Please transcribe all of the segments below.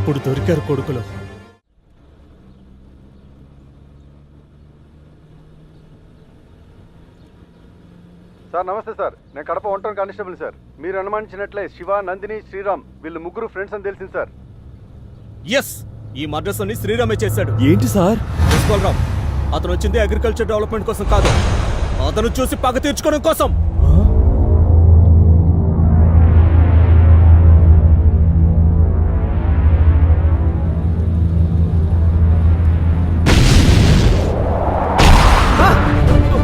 ఇప్పుడు దొరికారు కొడుకులు. సార్ నమస్తే సార్, నేను కడప ఒంటరి కానిస్టేబుల్ సార్. మీరు అనుమానించినట్లే శివ, నందిని, శ్రీరామ్ వీళ్ళు ముగ్గురు ఫ్రెండ్స్ అని తెలిసింది సార్. ఎస్, ఈ మర్డర్స్ అన్ని శ్రీరామే చేశాడు. ఏంటి సార్? బలరాం, అతను వచ్చింది అగ్రికల్చర్ డెవలప్మెంట్ కోసం కాదు, అతను చూసి పగ తీర్చుకోవడం కోసం.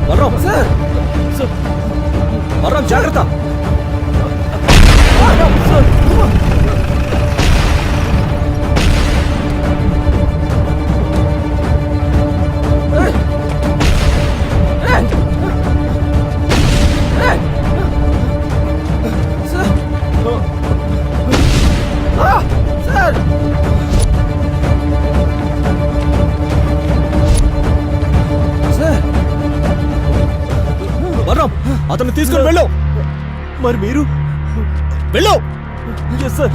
బలరాం సార్, బలరాం జాగ్రత్త. అతను తీసుకుని వెళ్ళు. మరి మీరు వెళ్ళు. Yes sir.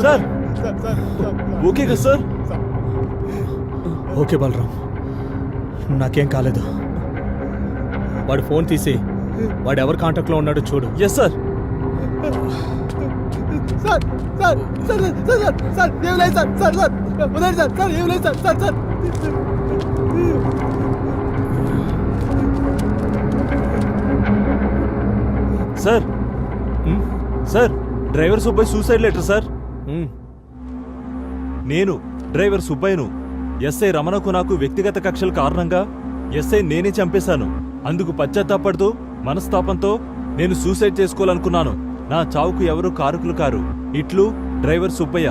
సార్ ఓకే కదా సార్? ఓకే బలరాం, నాకేం కాలేదు. వాడు ఫోన్ తీసి వాడు ఎవరి కాంటాక్ట్ లో ఉన్నాడో చూడు. Yes sir. Sir sir, driver Subbaiah suicide letter sir. నేను డ్రైవర్ సుబ్బయ్యను ఎస్ఐ రమణకు నాకు వ్యక్తిగత కక్షల కారణంగా ఎస్ఐ నేనే చంపేశాను. అందుకు పశ్చాత్తాపడుతూ మనస్తాపంతో నేను సూసైడ్ చేసుకోవాలనుకున్నాను. నా చావుకు ఎవరూ కారకులు కారు. ఇట్లు డ్రైవర్ సుబ్బయ్య.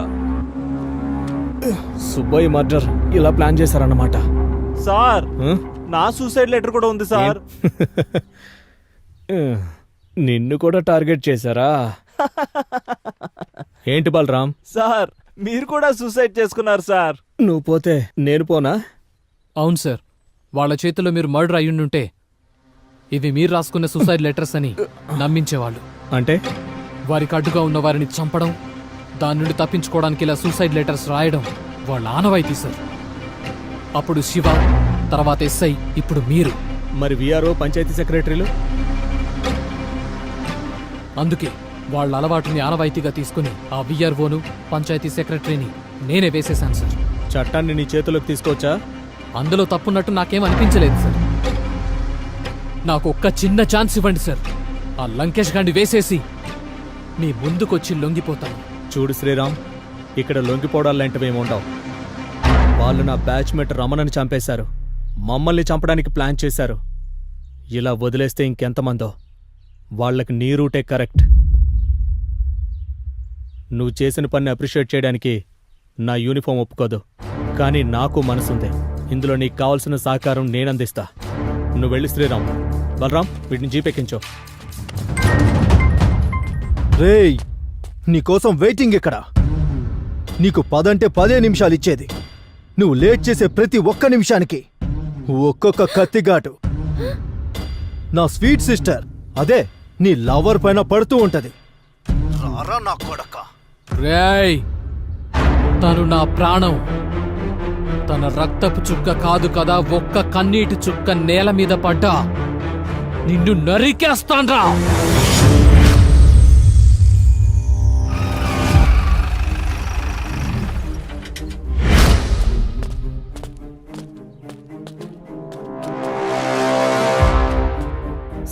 సుబ్బయ్య మర్డర్ ఇలా ప్లాన్ చేశారన్నమాట. సార్, నా సూసైడ్ లెటర్ కూడా ఉంది సార్. నిన్ను కూడా టార్గెట్ చేశారా? ఏంటి బలరాం? సార్, మీరు కూడా సూసైడ్ చేసుకున్నారు సార్. నువ్వు పోతే నేను పోనా? అవును సార్, వాళ్ళ చేతిలో మీరు మర్డర్ అయ్యుండుంటే ఇవి మీరు రాసుకున్న సూసైడ్ లెటర్స్ అని నమ్మించేవాళ్ళు. అంటే వారికి అడ్డుగా ఉన్న వారిని చంపడం, దాని నుండి తప్పించుకోవడానికి ఇలా సూసైడ్ లెటర్స్ రాయడం వాళ్ళ ఆనవాయితీ సార్. అప్పుడు శివ, తర్వాత ఎస్ఐ, ఇప్పుడు మీరు. మరి విఆర్ఓ, పంచాయతీ సెక్రటరీలు? అందుకే వాళ్ళ అలవాటుని ఆనవాయితీగా తీసుకుని ఆ విఆర్ఓను, పంచాయతీ సెక్రటరీని నేనే వేసేశాను సార్. చట్టాన్ని నీ చేతిలోకి తీసుకోవచ్చా? అందులో తప్పున్నట్టు నాకేం అనిపించలేదు సార్. నాకు ఒక్క చిన్న ఛాన్స్ ఇవ్వండి సార్. ఆ లంకేష్ గాండి వేసేసి మీ ముందుకొచ్చి లొంగిపోతాను. చూడు శ్రీరామ్, ఇక్కడ లొంగిపోవడాలంటవేమి ఉండవు. వాళ్ళు నా బ్యాచ్మేట్ రమణని చంపేశారు, మమ్మల్ని చంపడానికి ప్లాన్ చేశారు. ఇలా వదిలేస్తే ఇంకెంతమందో. వాళ్ళకి నీ రూటే కరెక్ట్. నువ్వు చేసిన పని అప్రిషియేట్ చేయడానికి నా యూనిఫామ్ ఒప్పుకోదు, కానీ నాకు మనసుంది. ఇందులో నీకు కావాల్సిన సహకారం నేనందిస్తా. నువ్వు వెళ్ళి శ్రీరామ్. బలరాం, వీటిని జీపెక్కించో. రేయ్, నీకోసం వెయిటింగ్ ఇక్కడ. నీకు 10 అంటే 10 నిమిషాలు ఇచ్చేది. నువ్వు లేట్ చేసే ప్రతి ఒక్క నిమిషానికి ఒక్కొక్క కత్తిగాటు నా స్వీట్ సిస్టర్, అదే నీ లవర్ పైన పడుతూ ఉంటది. రారా నా కొడకా. రేయ్, తను నా ప్రాణం. తన రక్తపు చుక్క కాదు కదా, ఒక్క కన్నీటి చుక్క నేల మీద పడ్డా నిన్ను నరికేస్తాన్రా.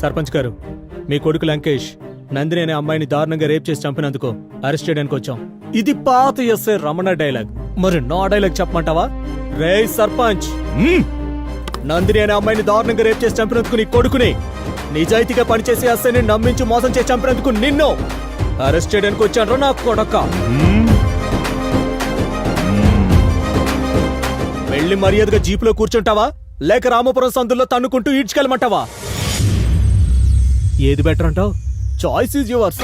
సర్పంచ్ గారు, మీ కొడుకు లంకేష్ నందిని అనే అమ్మాయిని దారుణంగా రేప్ చేసి చంపినందుకు అరెస్ట్ చేయడానికి వచ్చాం. ఇది పాత ఎస్ఐ రమణ డైలాగ్. మరి నా డైలాగ్ చెప్పమంటావా? రే సర్పంచ్, నందిని అనే అమ్మాయిని దారుణంగా రేప్ చేసి చంపినందుకు నీ కొడుకుని, నిజాయితీగా పనిచేసి ఎస్ఐని నమ్మించి మోసం చేసి చంపినందుకు నిన్ను అరెస్ట్ చేయడానికి వచ్చాను నా కొడక. వెళ్ళి మర్యాదగా జీపులో కూర్చుంటావా, లేక రామపురం సందుల్లో తన్నుకుంటూ ఈడ్చుకెళ్ళమంటావా? ఏది బెటర్ అంటావు? Choice is yours.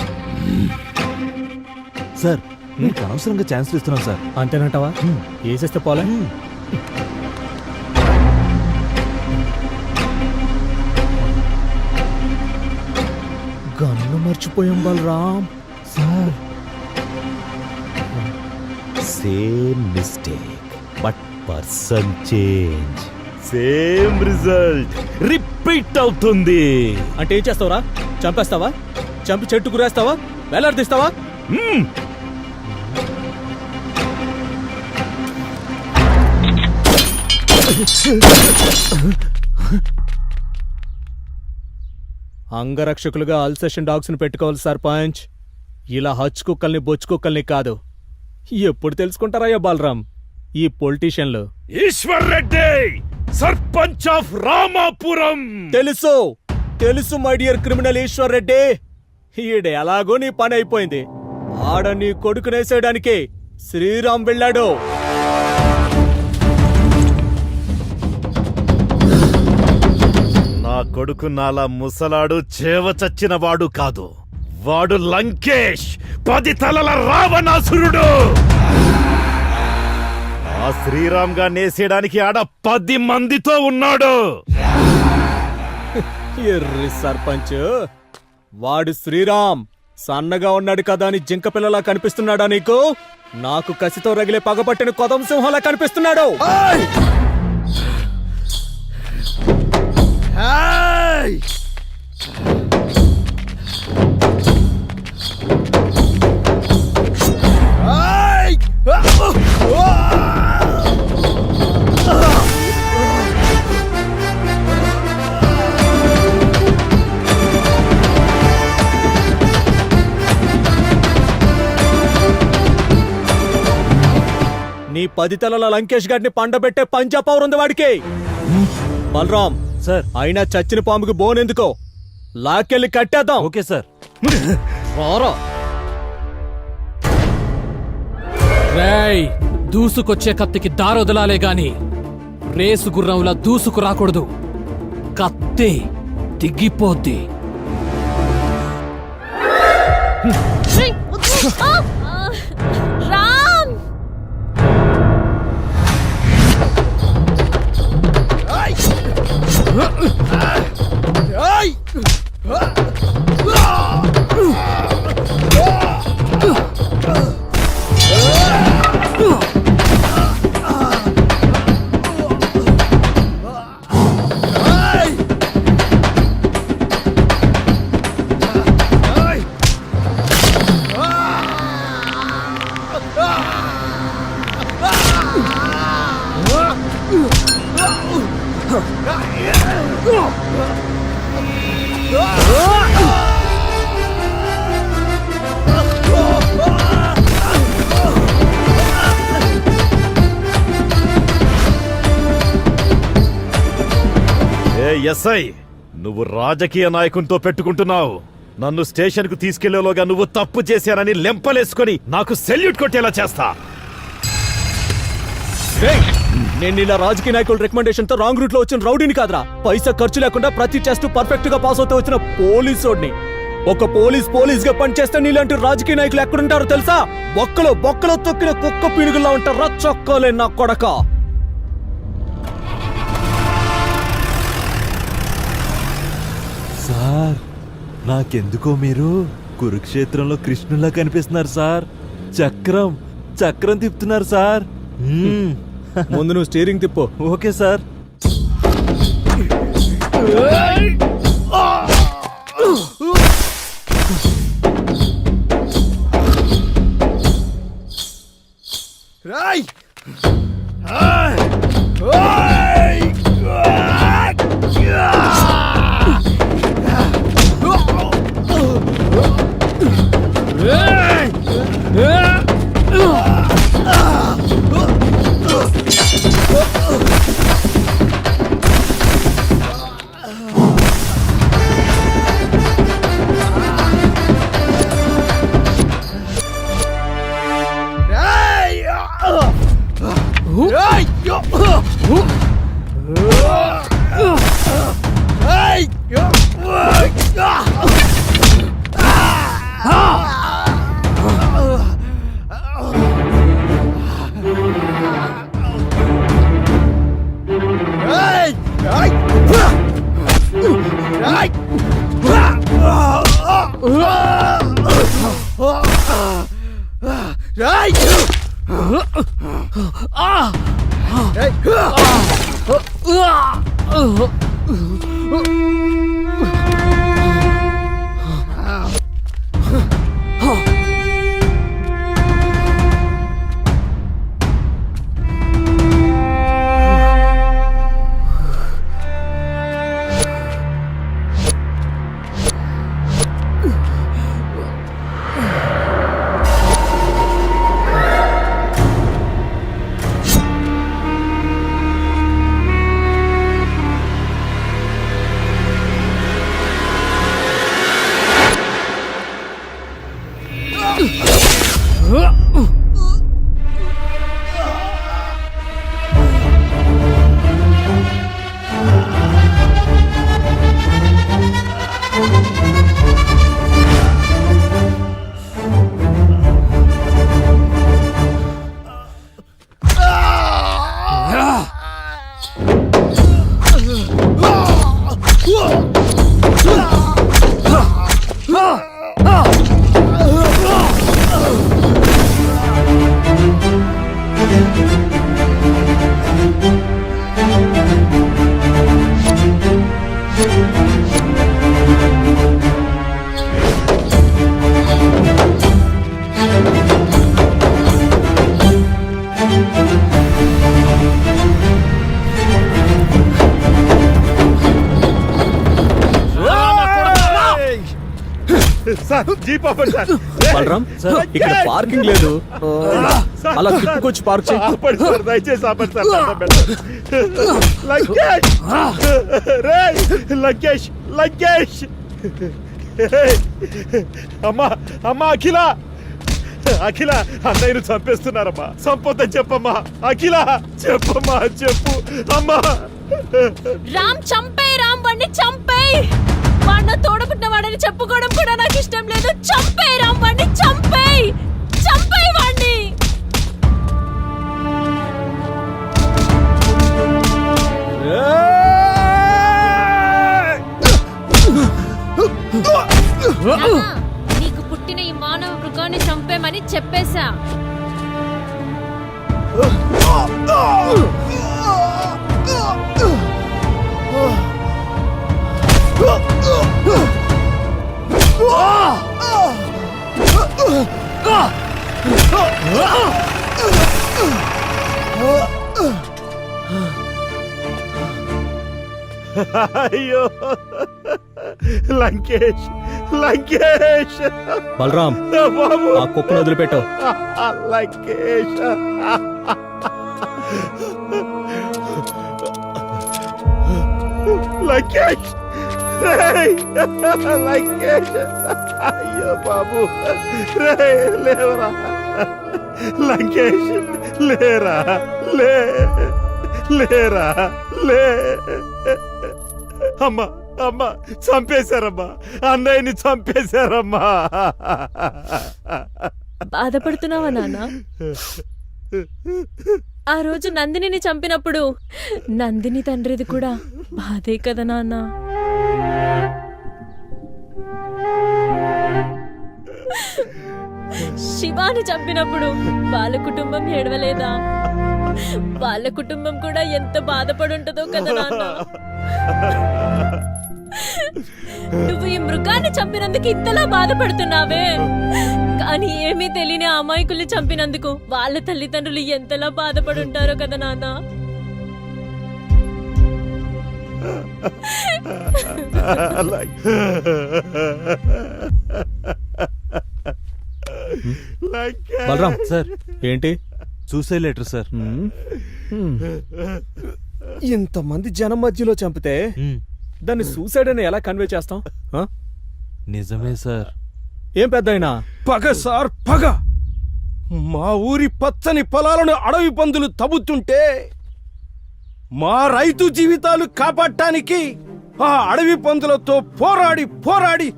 సార్, మీకు అనవసరంగా ఛాన్స్ ఇస్తున్నాం సార్. అంతేనంటావా? వేసేస్తే పోలే. గన్ను మర్చిపోయాం Balaram. Sir, same mistake but person change. Same result repeat అవుతుంది. అంటే ఏం చేస్తావురా? చంపేస్తావా? చంపి చెట్టు గురేస్తావా? వేలాడదీస్తావా? అంగరక్షకులుగా అల్సేషన్ డాగ్స్ ని పెట్టుకోవాలి సర్పంచ్. ఇలా హచ్ కుక్కల్ని బొచ్చు కుక్కల్ని కాదు. ఎప్పుడు తెలుసుకుంటారయ్యా బాలరాం ఈ పొలిటీషియన్లు? ఈశ్వర్ రెడ్డి, సర్పంచ్ ఆఫ్ రామాపురం. తెలుసు తెలుసు my dear criminal Eshwar Reddy. ఈడ ఎలాగో నీ పని అయిపోయింది. ఆడ నీ కొడుకునేసేయడానికి శ్రీరామ్ వెళ్ళాడు. నా కొడుకు నాలా ముసలాడు చేవ చచ్చినవాడు కాదు. వాడు లంకేష్, 10 తలల రావణాసురుడు. ఆ శ్రీరామ్ గా నేసేయడానికి ఆడ 10 మందితో ఉన్నాడు. ఎర్రి సర్పంచ్, వాడు శ్రీరామ్ సన్నగా ఉన్నాడు కదా అని జింక పిల్లలా కనిపిస్తున్నాడా నీకు? నాకు కసితో రగిలే పగపట్టిన కొదం సింహంలా కనిపిస్తున్నాడు. నీ 10 తలల లంకేష్ గారిని పండబెట్టే పంజా పవర్ ఉంది వాడికి. బలరాం సార్, అయినా చచ్చిన పాముకి బోనెందుకో, లాక్కెళ్ళి కట్టేద్దాం. Okay sir. రారా. రేయ్, దూసుకొచ్చే కత్తికి దారొదలాలే గాని రేసు గుర్రంలా దూసుకు రాకూడదు. కత్తి దిగిపోద్ది. రామ్! ఎస్ఐ, నువ్వు రాజకీయ నాయకునితో పెట్టుకుంటున్నావు. నన్ను స్టేషన్కు తీసుకెళ్లేలోగా నువ్వు తప్పు చేశానని లెంపలేసుకొని నాకు సెల్యూట్ కొట్టేలా చేస్తా. రేయ్, నేను ఇలా రాజకీయ నాయకుల రికమెండేషన్ తో రాంగ్ రూట్ లో వచ్చిన రౌడీని కాదురా, పైసా ఖర్చు లేకుండా ప్రతి టెస్ట్ పర్ఫెక్ట్ గా పాస్ అవుతూ వచ్చిన పోలీసోడిని. ఒక పోలీస్ గా పనిచేస్తే నీలాంటి రాజకీయ నాయకులు ఎక్కడుంటారో తెలుసా? బొక్కలో తొక్కిన కుక్క పీనుగుల్లా ఉంటారా చొక్కోలే నా కొడక. సార్, నాకెందుకో మీరు కురుక్షేత్రంలో కృష్ణుల్లా కనిపిస్తున్నారు సార్. చక్రం తిప్పుతున్నారు సార్. ముందు నువ్వు స్టీరింగ్ తిప్పు. Okay sir. సార్, జీప్ ఆపండి సార్. బలరాం, ఇక్కడ పార్కింగ్ లేదు, అలా తిప్పుకొచ్చి పార్క్ చేయి. ఆపండి సార్, దయచేసి ఆపండి సార్. లంకేష్, రేయ్, లంకేష్. అమ్మా అఖిల అన్నయ్యను చంపేస్తున్నారమ్మా. సంపొద్దని చెప్పమ్మా. అఖిల చెప్పమ్మా, చెప్పు అమ్మా. రామ్ చంపేయ్, రామ్ వాడిని చంపేయ్. వాడిని తోడబుట్టిన వాడని చెప్పుకోవడం కూడా నాకు ఇష్టం లేదు. చంపేయ్ రామ్ వాడిని, చంపేయ్ వాడిని. నీకు పుట్టిన ఈ మానవ మృగాన్ని చంపేమని చెప్పేశా. అయ్యో లంకేష్. బలరాం, బాబు, ఆ కుక్కను వదిలిపెట్టావు. లంకేష్. లంకేష్ రేయ్! లంకేష్ అయ్యో బాబు రేయ్ లేవరా లంకేష్ లేరా లేరా లే అమ్మా అమ్మా చంపేశారమ్మా అన్నయ్యని చంపేశారమ్మా బాధపడుతున్నావా నాన్న? ఆ రోజు నందినిని చంపినప్పుడు నందిని తండ్రిది కూడా బాధే కదా నాన్న. శివాని చంపినప్పుడు వాళ్ళ కుటుంబం ఏడవలేదా? వాళ్ళ కుటుంబం కూడా ఎంత బాధపడుంటదో కదా నాన్న. నువ్వు ఈ మృగాన్ని చంపినందుకు ఇంతలా బాధపడుతున్నావే, కానీ ఏమీ తెలియని ఆ అమాయకుల్ని చంపినందుకు వాళ్ళ తల్లిదండ్రులు ఎంతలా బాధపడుంటారో కదా నాన్న. బలరాం సార్ ఏంటి? Suicide letter sir. ఇంతమంది జనం మధ్యలో చంపితే దాన్ని సూసైడ్ అని ఎలా కన్వే చేస్తాం? ఆ? నిజమే సార్. ఏం పెద్దయినా పగ సార్ పగ. మా ఊరి పచ్చని పొలాలను అడవి పందులు తవ్వుతుంటే మా రైతు జీవితాలు కాపాడటానికి ఆ అడవి పందులతో పోరాడి పోరాడి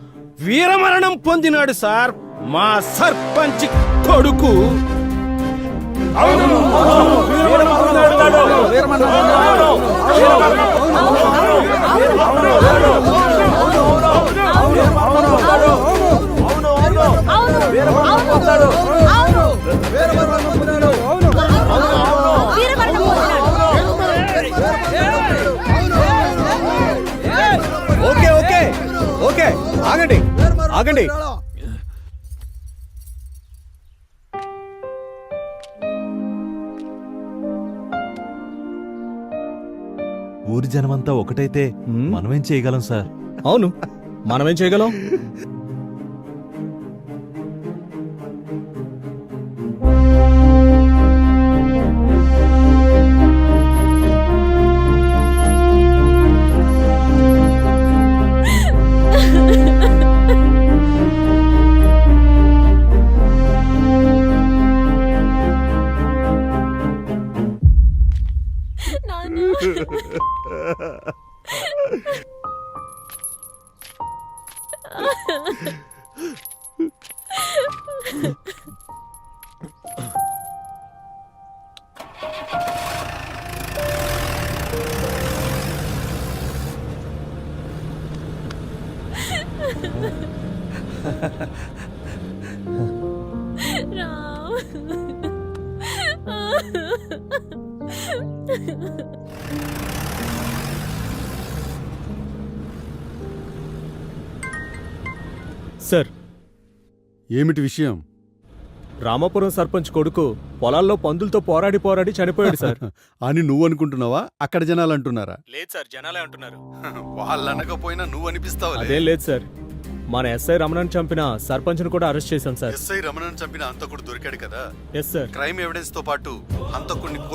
వీరమరణం పొందినాడు సార్ మా సర్పంచ్ కొడుకు. ఓకే ఓకే ఓకే ఆగండి ఆగండి. ఊరి జనమంతా ఒకటైతే మనమేం చేయగలం సార్? అవును, మనమేం చేయగలం? సార్, ఏమిటి విషయం? రామాపురం సర్పంచ్ కొడుకు పొలాల్లో పందులతో పోరాడి పోరాడి చనిపోయాడు సార్. అని నువ్వు అనుకుంటున్నావా? అక్కడ జనాలు అంటున్నారా? లేదు సార్, జనాలే అంటున్నారు. వాళ్ళు అనకపోయినా నువ్వు అనిపిస్తావు. అదేం లేదు సార్, మన ఎస్ఐ రమణని చంపిన సర్పంచ్ను కూడా అరెస్ట్ చేశాం సార్. ఎస్ఐ రమణను చంపిన హంతకుడు దొరికాడు కదా. Yes sir. క్రైమ్ ఎవిడెన్స్ తో పాటు హంతకుడిని